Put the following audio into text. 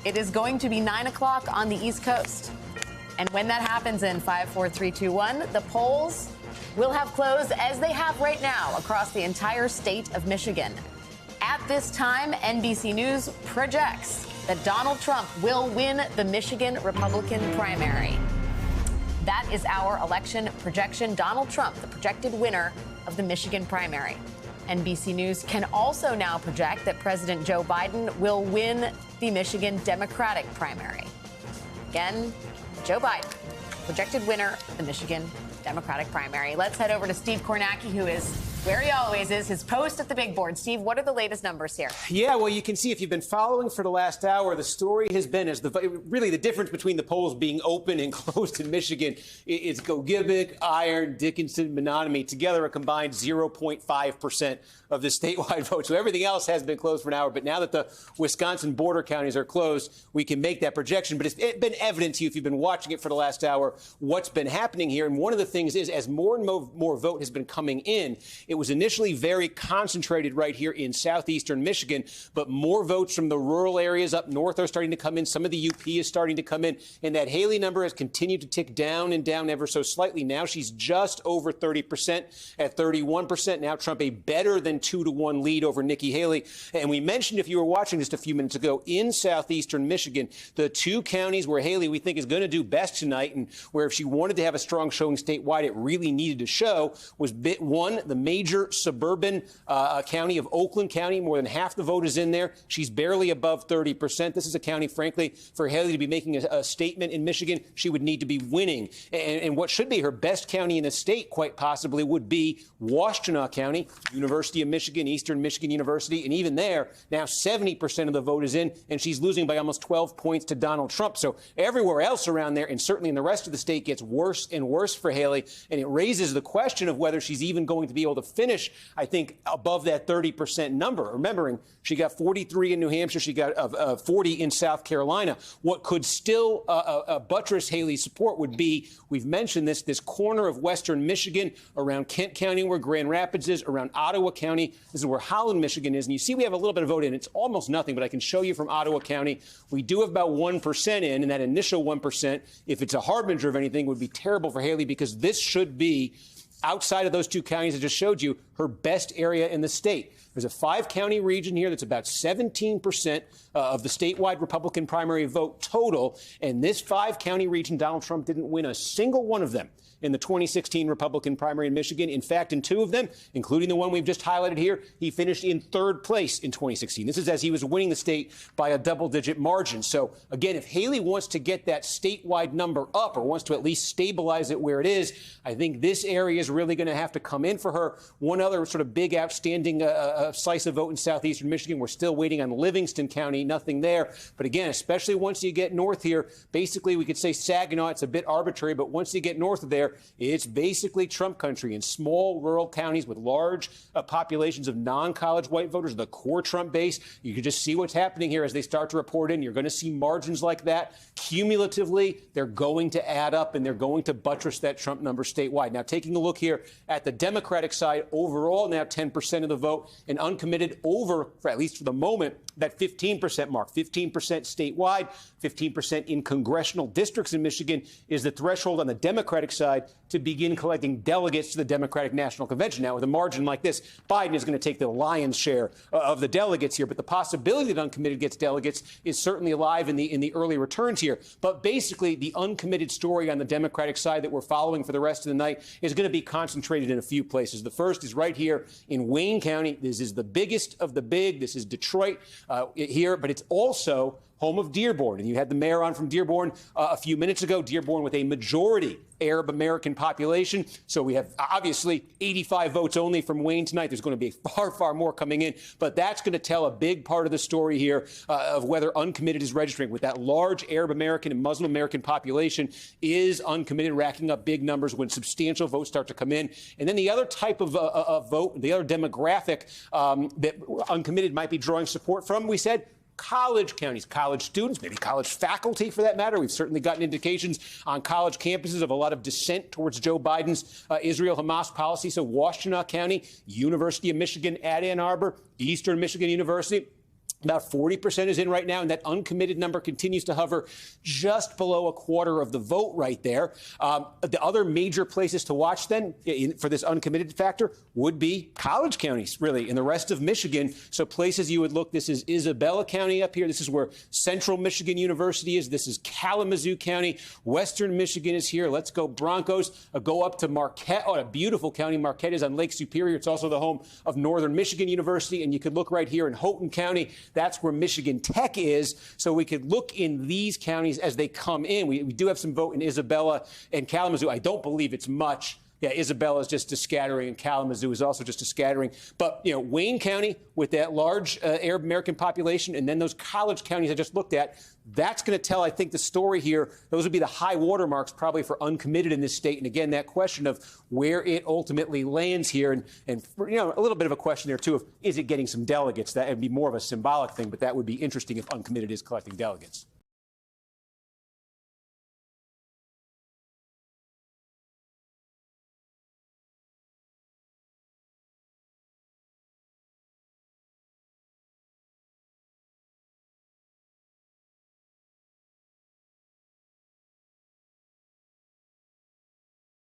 It is going to be 9 o'clock on the East Coast. And when that happens in 5, 4, 3, 2, 1, the polls will have closed as they have right now across the entire state of Michigan. At this time, NBC News projects that Donald Trump will win the Michigan Republican primary. That is our election projection. Donald Trump, the projected winner of the Michigan primary. NBC News can also now project that President Joe Biden will win the Michigan Democratic primary. Again, Joe Biden, projected winner of the Michigan Democratic primary. Let's head over to Steve Kornacki, who is where he always is, his post at the big board. Steve, what are the latest numbers here? Yeah, well, you can see if you've been following for the last hour, the story has been really the difference between the polls being open and closed in Michigan is Gogebic, Iron, Dickinson, Menominee together a combined 0.5% of the statewide vote. So everything else has been closed for an hour. But now that the Wisconsin border counties are closed, we can make that projection. But it's been evident to you if you've been watching it for the last hour what's been happening here. And one of the things is as more and more vote has been coming in, it was initially very concentrated right here in southeastern Michigan, but more votes from the rural areas up north are starting to come in. Some of the UP is starting to come in, and that Haley number has continued to tick down and down ever so slightly. Now she's just over 30% at 31%. Now Trump a better than 2-to-1 lead over Nikki Haley. And we mentioned, if you were watching just a few minutes ago, in southeastern Michigan, the two counties where Haley we think is going to do best tonight, and where if she wanted to have a strong showing statewide, it really needed to show, was one, the major suburban county of Oakland County. More than half the vote is in there. She's barely above 30%. This is a county, frankly, for Haley to be making a statement in Michigan, she would need to be winning. And what should be her best county in the state, quite possibly, would be Washtenaw County, University of Michigan, Eastern Michigan University. And even there, now 70% of the vote is in, and she's losing by almost 12 points to Donald Trump. So everywhere else around there, and certainly in the rest of the state, gets worse and worse for Haley. And it raises the question of whether she's even going to be able to finish, I think, above that 30% number. Remembering, she got 43 in New Hampshire. She got 40 in South Carolina. What could still buttress Haley's support would be, we've mentioned this corner of western Michigan around Kent County where Grand Rapids is, around Ottawa County. This is where Holland, Michigan is. And you see we have a little bit of vote in. It's almost nothing, but I can show you from Ottawa County. We do have about 1% in, and that initial 1%, if it's a harbinger of anything, would be terrible for Haley, because this should be, outside of those two counties I just showed you, her best area in the state. There's a 5-county region here that's about 17% of the statewide Republican primary vote total. And this 5-county region, Donald Trump didn't win a single one of them in the 2016 Republican primary in Michigan. In fact, in 2 of them, including the one we've just highlighted here, he finished in 3rd place in 2016. This is as he was winning the state by a double-digit margin. So, again, if Haley wants to get that statewide number up, or wants to at least stabilize it where it is, I think this area is really going to have to come in for her. One other sort of big outstanding slice of vote in southeastern Michigan, we're still waiting on Livingston County, nothing there. But again, especially once you get north here, basically we could say Saginaw, it's a bit arbitrary, but once you get north of there, it's basically Trump country. In small rural counties with large populations of non-college white voters, the core Trump base, you can just see what's happening here as they start to report in. You're going to see margins like that. Cumulatively, they're going to add up, and they're going to buttress that Trump number statewide. Now, taking a look here at the Democratic side, overall now 10% of the vote, and uncommitted over, for at least for the moment, that 15% mark. 15% statewide, 15% in congressional districts in Michigan is the threshold on the Democratic side to begin collecting delegates to the Democratic National Convention. Now, with a margin like this, Biden is going to take the lion's share of the delegates here. But the possibility that uncommitted gets delegates is certainly alive in the early returns here. But basically, the uncommitted story on the Democratic side that we're following for the rest of the night is going to be concentrated in a few places. The first is right here in Wayne County. This is the biggest of the big. This is Detroit here, but it's also home of Dearborn. And you had the mayor on from Dearborn a few minutes ago. Dearborn with a majority Arab American population. So we have obviously 85 votes only from Wayne tonight. There's going to be far, far more coming in. But that's going to tell a big part of the story here of whether uncommitted is registering. With that large Arab American and Muslim American population, is uncommitted racking up big numbers when substantial votes start to come in? And then the other type of vote, the other demographic that uncommitted might be drawing support from, we said, college counties, college students, maybe college faculty for that matter. We've certainly gotten indications on college campuses of a lot of dissent towards Joe Biden's Israel-Hamas policy. So Washtenaw County, University of Michigan at Ann Arbor, Eastern Michigan University, About 40% is in right now, and that uncommitted number continues to hover just below a quarter of the vote right there. The other major places to watch then for this uncommitted factor would be college counties, really, in the rest of Michigan. So places you would look, this is Isabella County up here. This is where Central Michigan University is. This is Kalamazoo County. Western Michigan is here. Let's go Broncos. Go up to Marquette. Oh, a beautiful county. Marquette is on Lake Superior. It's also the home of Northern Michigan University. And you could look right here in Houghton County. That's where Michigan Tech is. So we could look in these counties as they come in. We do have some vote in Isabella and Kalamazoo. I don't believe it's much. Yeah, Isabella is just a scattering, and Kalamazoo is also just a scattering. But, Wayne County, with that large Arab American population, and then those college counties I just looked at, that's going to tell, I think, the story here. Those would be the high watermarks probably for uncommitted in this state. And again, that question of where it ultimately lands here, and a little bit of a question there, too, of is it getting some delegates? That would be more of a symbolic thing, but that would be interesting if uncommitted is collecting delegates.